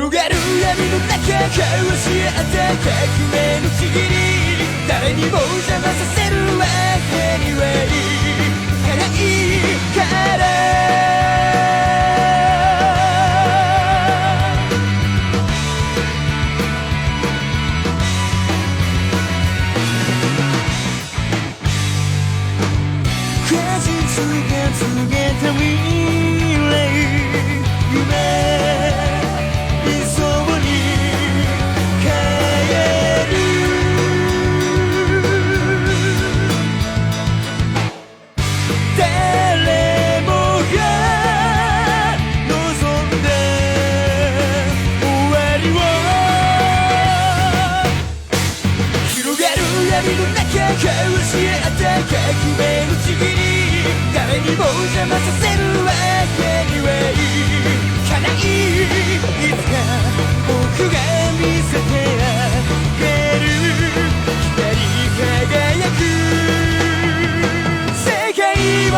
広がる闇の中交わし合った革命のちぎり誰にも邪魔させるわけにはいかないから果実が告げた未来夢理想に変える誰もが望んだ終わりを広がる闇の中交わし合った革命のちぎり誰にも邪魔させるわけにはいかないいつか僕が見せてあげる光り輝く世界を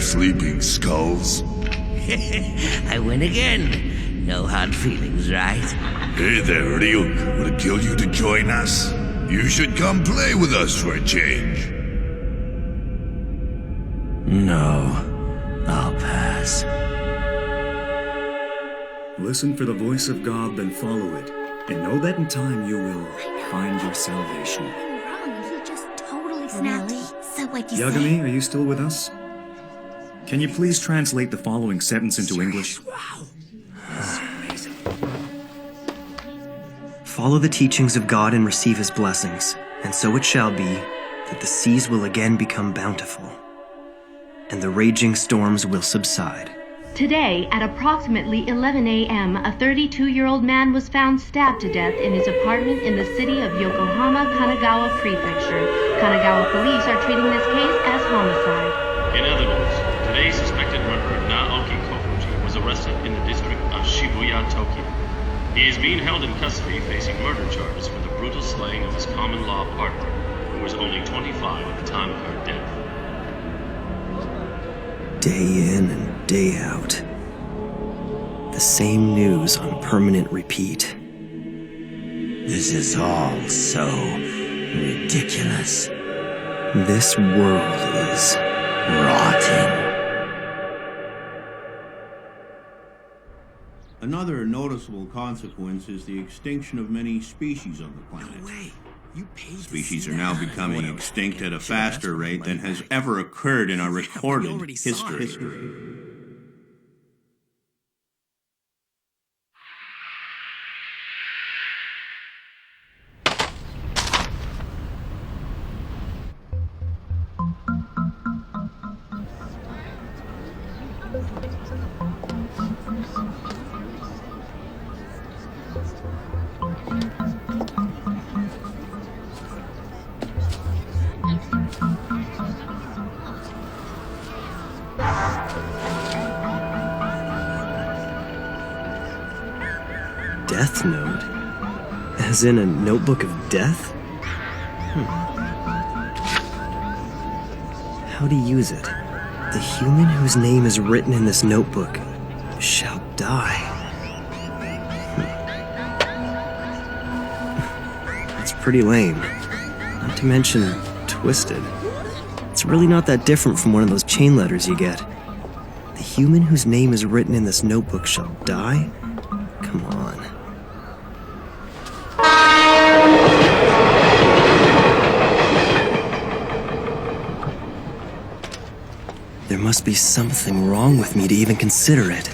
Sleeping skulls? I win again. No hard feelings, right? Hey there, Ryuk. Would it kill you to join us? You should come play with us for a change. No. I'll pass. Listen for the voice of God, then follow it. And know that in time you will find your salvation. Wrong. He just totally snapped. Really? So what'd you Yagami, are you still with us? Can you please translate the following sentence into English? Follow the teachings of God and receive his blessings, and so it shall be that the seas will again become bountiful, and the raging storms will subside. Today, at approximately 11 a.m., a 32-year-old man was found stabbed to death in his apartment in the city of Yokohama, Kanagawa Prefecture. Kanagawa police are treating this case as homicide. In other news, today's suspected murderer Naoki Kofuji was arrested in the district of Shibuya, Tokyo. He is being held in custody facing murder charges for the brutal slaying of his common-law partner, who was only 25 at the time of her death. Day in and day out. The same news on permanent repeat. This is all so ridiculous. This world is Rotten. Another noticeable consequence is the extinction of many species on the planet. No way. You paid Species are now becoming extinct at a faster rate than has ever occurred in our recorded history. Death Note? As in a notebook of death? How to use it? The human whose name is written in this notebook shall die. That's pretty lame. Not to mention twisted. It's really not that different from one of those chain letters you get. The human whose name is written in this notebook shall die? Come on. must be something wrong with me to even consider it.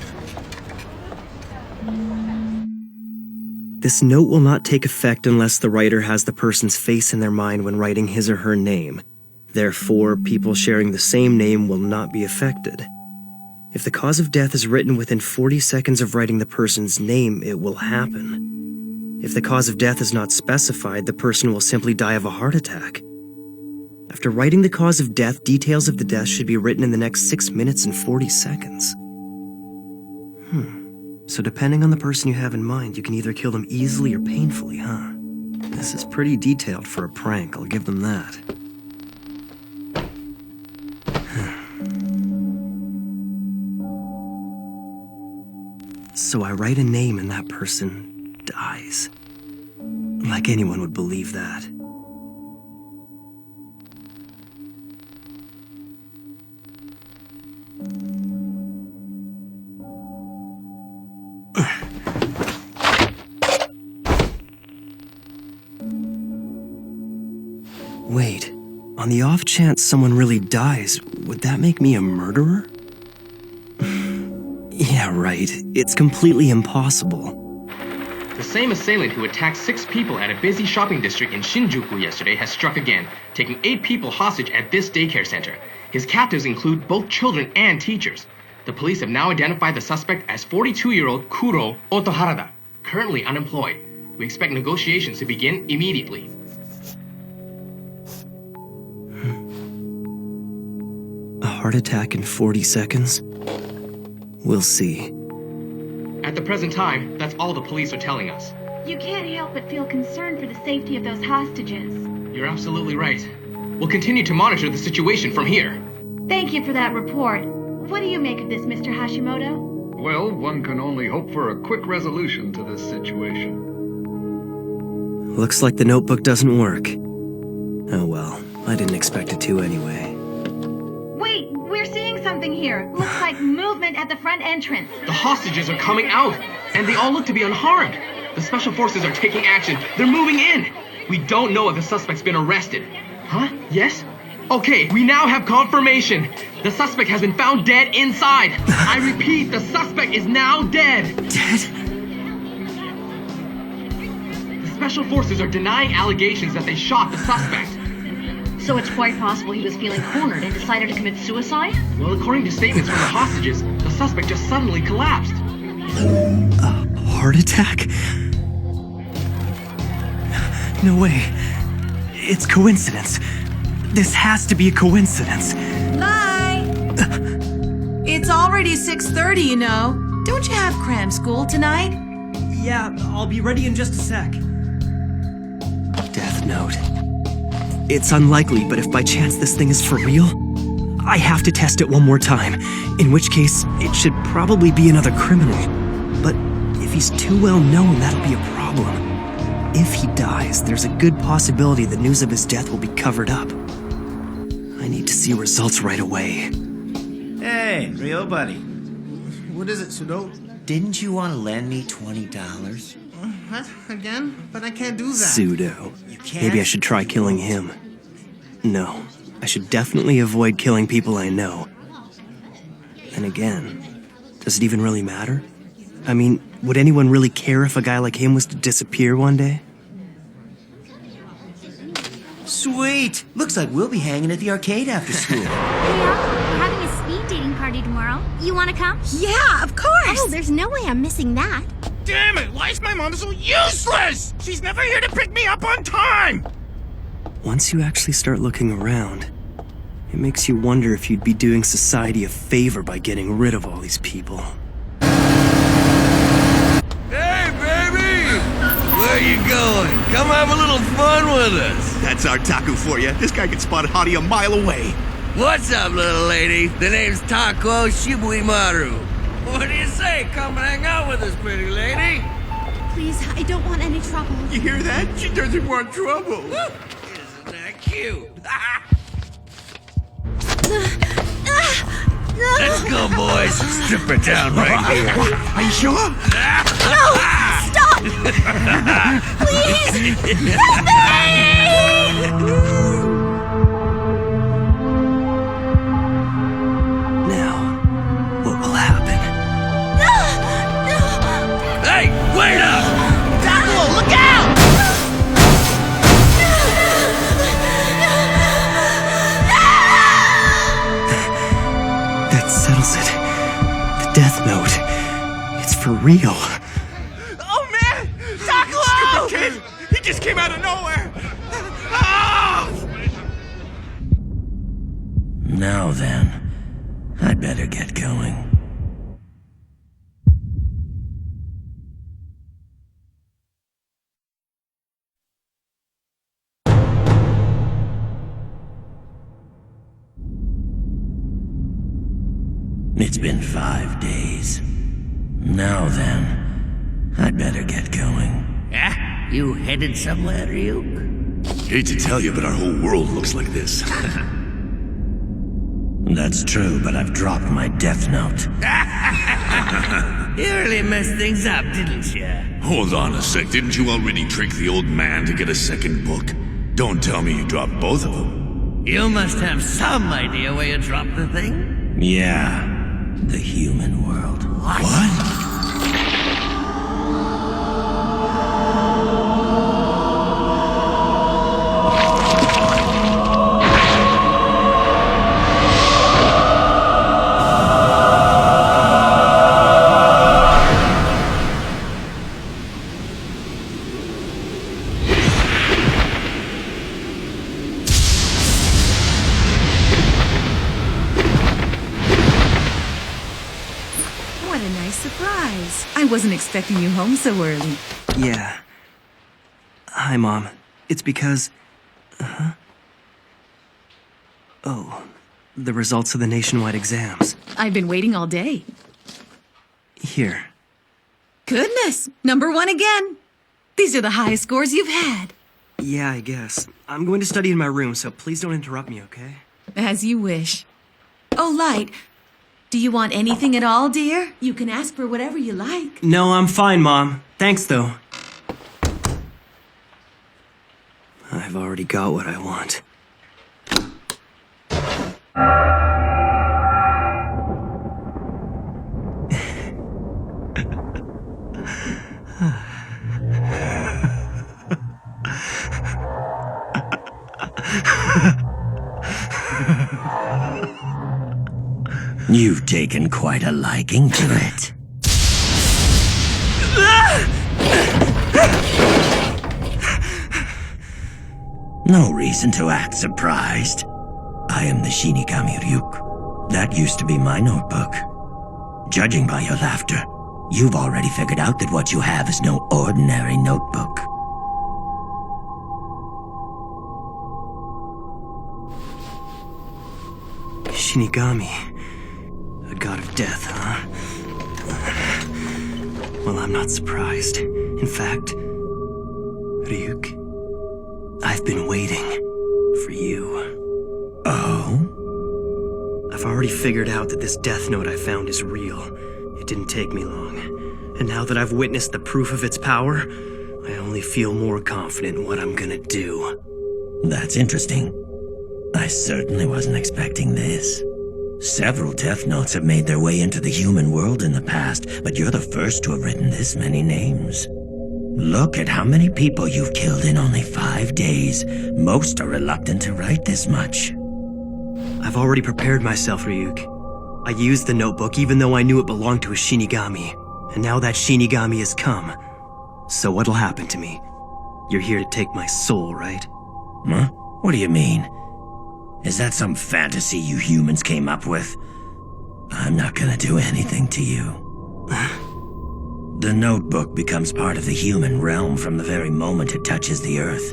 This note will not take effect unless the writer has the person's face in their mind when writing his or her name. Therefore, people sharing the same name will not be affected. If the cause of death is written within 40 seconds of writing the person's name, it will happen. If the cause of death is not specified, the person will simply die of a heart attack. After writing the cause of death, details of the death should be written in the next 6 minutes and 40 seconds. So depending on the person you have in mind, you can either kill them easily or painfully, huh? This is pretty detailed for a prank, I'll give them that. So I write a name and that person dies. Like anyone would believe that. Wait, on the off chance someone really dies, would that make me a murderer? Yeah, right. It's completely impossible. The same assailant who attacked 6 people at a busy shopping district in Shinjuku yesterday has struck again, taking 8 people hostage at this daycare center. His captives include both children and teachers. The police have now identified the suspect as 42-year-old Kuro Otoharada, currently unemployed. We expect negotiations to begin immediately. A heart attack in 40 seconds? We'll see. At the present time, that's all the police are telling us. You can't help but feel concerned for the safety of those hostages. You're absolutely right. We'll continue to monitor the situation from here. Thank you for that report. What do you make of this, Mr. Hashimoto? Well, one can only hope for a quick resolution to this situation. Looks like the notebook doesn't work. Oh well, I didn't expect it to anyway. Wait, we're seeing something here. Looks like movement at the front entrance. The hostages are coming out, and they all look to be unharmed. The special forces are taking action. They're moving in. We don't know if the suspect's been arrested. Huh? Yes? Okay, we now have confirmation. The suspect has been found dead inside. I repeat, the suspect is now dead. Dead? The special forces are denying allegations that they shot the suspect. So it's quite possible he was feeling cornered and decided to commit suicide? Well, according to statements from the hostages, the suspect just suddenly collapsed. A heart attack? No way. It's coincidence. This has to be a coincidence. Bye! It's already 6:30, you know. Don't you have cram school tonight? Yeah, I'll be ready in just a sec. Death note. It's unlikely, but if by chance this thing is for real, I have to test it one more time, in which case it should probably be another criminal. But if he's too well known, that'll be a problem. If he dies, there's a good possibility the news of his death will be covered up. I need to see results right away. Hey, Rio buddy. What is it, Sudo? Didn't you want to lend me $20? What? Again? But I can't do that. Pseudo. You can't? Maybe I should try killing him. No, I should definitely avoid killing people I know. And again, does it even really matter? I mean, would anyone really care if a guy like him was to disappear one day? Sweet! Looks like we'll be hanging at the arcade after school. We're having a speed dating party tomorrow. You want to come? Yeah, of course! Oh, there's no way I'm missing that. Damn it! Why is my mom so useless? She's never here to pick me up on time! Once you actually start looking around, it makes you wonder if you'd be doing society a favor by getting rid of all these people. Hey, baby! Where are you going? Come have a little fun with us. That's our Taku for you. This guy can spot a hottie a mile away. What's up, little lady? The name's Tako Shibuimaru. What do you say? Come and hang out with us, pretty lady. Please, I don't want any trouble. You hear that? She doesn't want trouble. Isn't that cute? Let's go, boys. Strip it down right here. Are you sure? No! Stop! Please! Help me! for real. Oh man! Taco! Stupid kid! He just came out of nowhere! Oh! Now then, I'd better get going. It's been 5 days. Now then, I'd better get going. Ah, you headed somewhere, Ryuk? Hate to tell you, but our whole world looks like this. That's true, but I've dropped my death note. You really messed things up, didn't you? Hold on a sec, didn't you already trick the old man to get a second book? Don't tell me you dropped both of them. You must have some idea where you dropped the thing. Yeah, the human world. What? What a nice surprise. I wasn't expecting you home so early. Yeah. Hi, Mom. It's because... Oh, the results of the nationwide exams. I've been waiting all day. Here. Goodness, #1 again. These are the highest scores you've had. Yeah, I guess. I'm going to study in my room, so please don't interrupt me, okay? As you wish. Oh, Light, do you want anything at all, dear? You can ask for whatever you like. No, I'm fine, Mom. Thanks, though. I've already got what I want. You've taken quite a liking to it. No reason to act surprised. I am the Shinigami Ryuk. That used to be my notebook. Judging by your laughter, you've already figured out that what you have is no ordinary notebook. Shinigami. A god of death, huh? Well, I'm not surprised. In fact, Ryuk, I've been waiting for you. Oh? I've already figured out that this death note I found is real. It didn't take me long. And now that I've witnessed the proof of its power, I only feel more confident in what I'm gonna do. That's interesting. I certainly wasn't expecting this. Several death notes have made their way into the human world in the past, but you're the first to have written this many names. Look at how many people you've killed in only 5 days. Most are reluctant to write this much. I've already prepared myself, Ryuk. I used the notebook even though I knew it belonged to a Shinigami. And now that Shinigami has come. So what'll happen to me? You're here to take my soul, right? Huh? What do you mean? Is that some fantasy you humans came up with? I'm not gonna do anything to you. The notebook becomes part of the human realm from the very moment it touches the earth.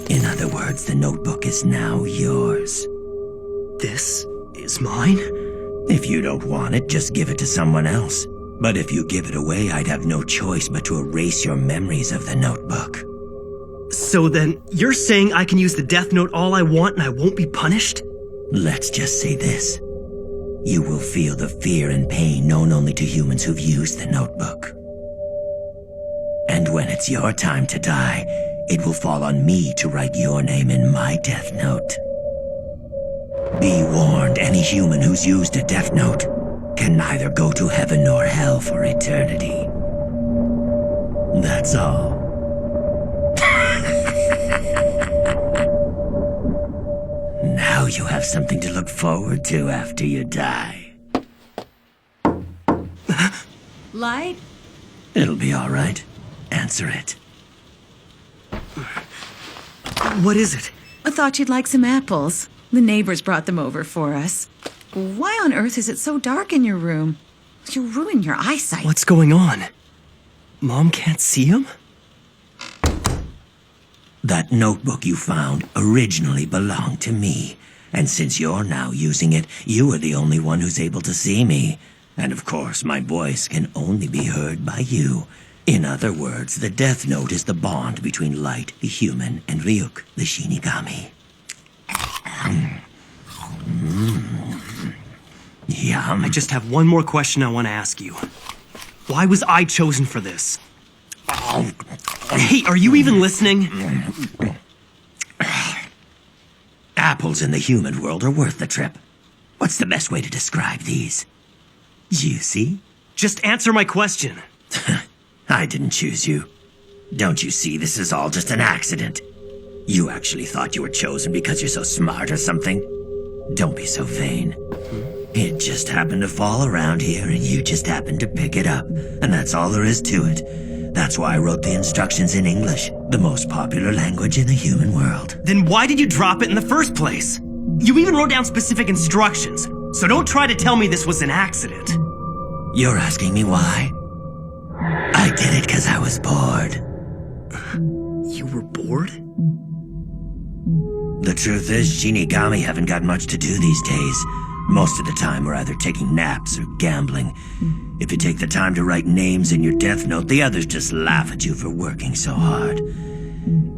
In other words, the notebook is now yours. This is mine? If you don't want it, just give it to someone else. But if you give it away, I'd have no choice but to erase your memories of the notebook. So then, you're saying I can use the death note all I want and I won't be punished? Let's just say this. You will feel the fear and pain known only to humans who've used the notebook. And when it's your time to die, it will fall on me to write your name in my death note. Be warned, any human who's used a death note can neither go to heaven nor hell for eternity. That's all. Now you have something to look forward to after you die. Light, It'll be all right. Answer it. What is it? I thought you'd like some apples. The neighbors brought them over for us. Why on earth is it so dark in your room? You'll ruin your eyesight. What's going on? Mom can't see him? That notebook you found originally belonged to me. And since you're now using it, you are the only one who's able to see me. And of course, my voice can only be heard by you. In other words, the Death Note is the bond between Light, the human, and Ryuk, the Shinigami. Yum. I just have one more question I want to ask you. Why was I chosen for this? Hey, are you even listening? Apples in the human world are worth the trip. What's the best way to describe these? Juicy? Just answer my question. I didn't choose you. Don't you see this is all just an accident? You actually thought you were chosen because you're so smart or something? Don't be so vain. It just happened to fall around here and you just happened to pick it up. And that's all there is to it. That's why I wrote the instructions in English, the most popular language in the human world. Then why did you drop it in the first place? You even wrote down specific instructions, so don't try to tell me this was an accident. You're asking me why? I did it because I was bored. You were bored? The truth is, Shinigami haven't got much to do these days. Most of the time, we're either taking naps or gambling. If you take the time to write names in your death note, the others just laugh at you for working so hard.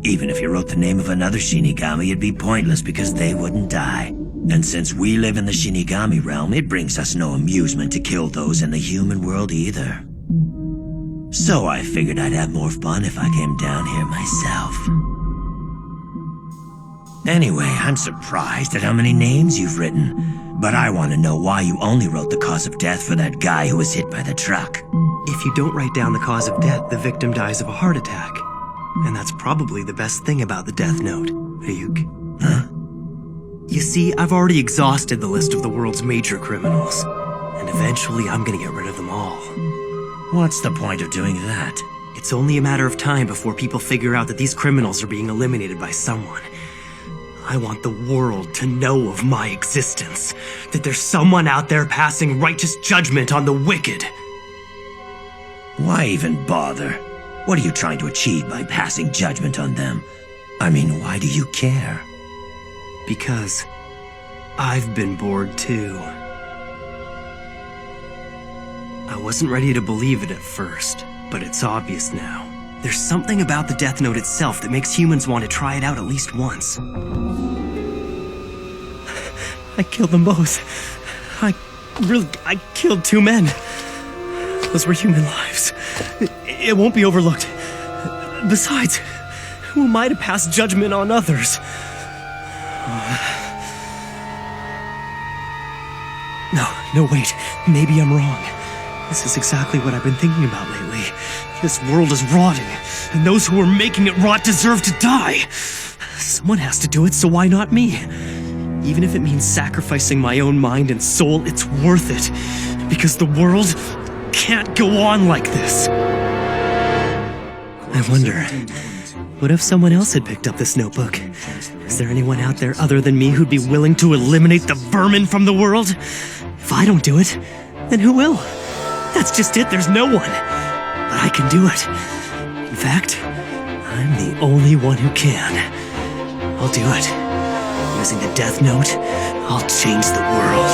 Even if you wrote the name of another Shinigami, it'd be pointless because they wouldn't die. And since we live in the Shinigami realm, it brings us no amusement to kill those in the human world either. So I figured I'd have more fun if I came down here myself. Anyway, I'm surprised at how many names you've written. But I want to know why you only wrote the cause of death for that guy who was hit by the truck. If you don't write down the cause of death, the victim dies of a heart attack. And that's probably the best thing about the Death Note, Ryuk. Huh? You see, I've already exhausted the list of the world's major criminals. And eventually I'm gonna get rid of them all. What's the point of doing that? It's only a matter of time before people figure out that these criminals are being eliminated by someone. I want the world to know of my existence, that there's someone out there passing righteous judgment on the wicked. Why even bother? What are you trying to achieve by passing judgment on them? I mean, why do you care? Because I've been bored too. I wasn't ready to believe it at first, but it's obvious now. There's something about the Death Note itself that makes humans want to try it out at least once. I killed them both. I killed 2 men. Those were human lives. It won't be overlooked. Besides, who am I to pass judgment on others? No, wait. Maybe I'm wrong. This is exactly what I've been thinking about lately. This world is rotting, and those who are making it rot deserve to die. Someone has to do it, so why not me? Even if it means sacrificing my own mind and soul, it's worth it. Because the world can't go on like this. I wonder, what if someone else had picked up this notebook? Is there anyone out there other than me who'd be willing to eliminate the vermin from the world? If I don't do it, then who will? That's just it, there's no one. But I can do it. In fact, I'm the only one who can. I'll do it. Using the Death Note, I'll change the world.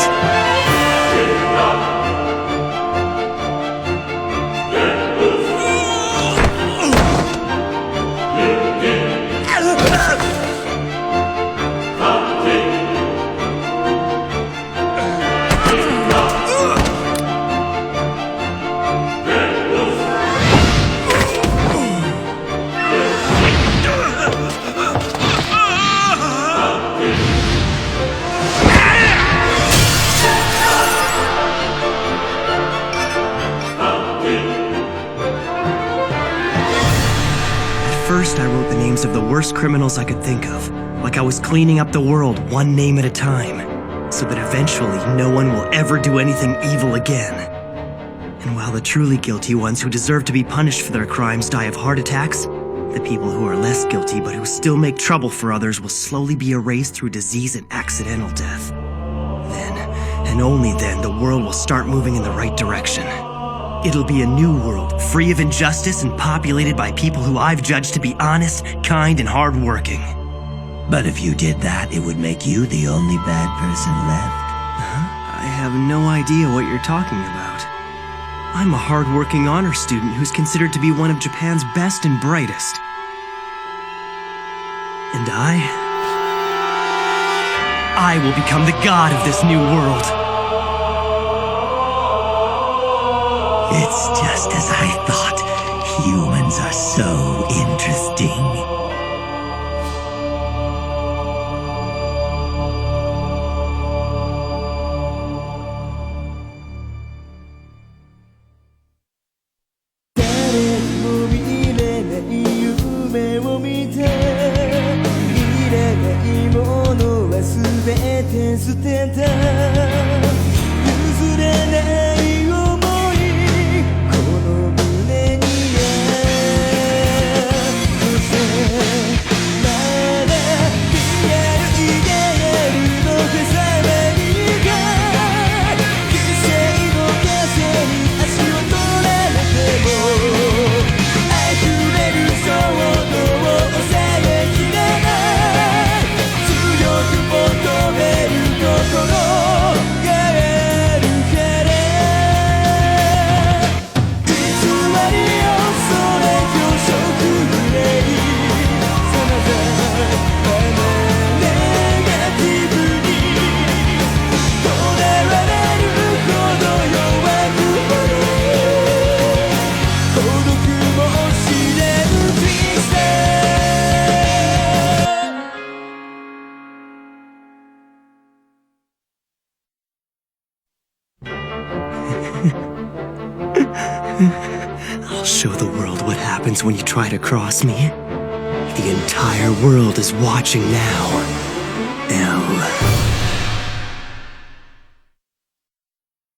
First, I wrote the names of the worst criminals I could think of, like I was cleaning up the world one name at a time, so that eventually no one will ever do anything evil again. And while the truly guilty ones who deserve to be punished for their crimes die of heart attacks, the people who are less guilty but who still make trouble for others will slowly be erased through disease and accidental death. Then, and only then, the world will start moving in the right direction. It'll be a new world, free of injustice and populated by people who I've judged to be honest, kind, and hardworking. But if you did that, it would make you the only bad person left. I have no idea what you're talking about. I'm a hardworking honor student who's considered to be one of Japan's best and brightest. And I will become the god of this new world. It's just as I thought. Humans are so interesting. I'll show the world what happens when you try to cross me. The entire world is watching now.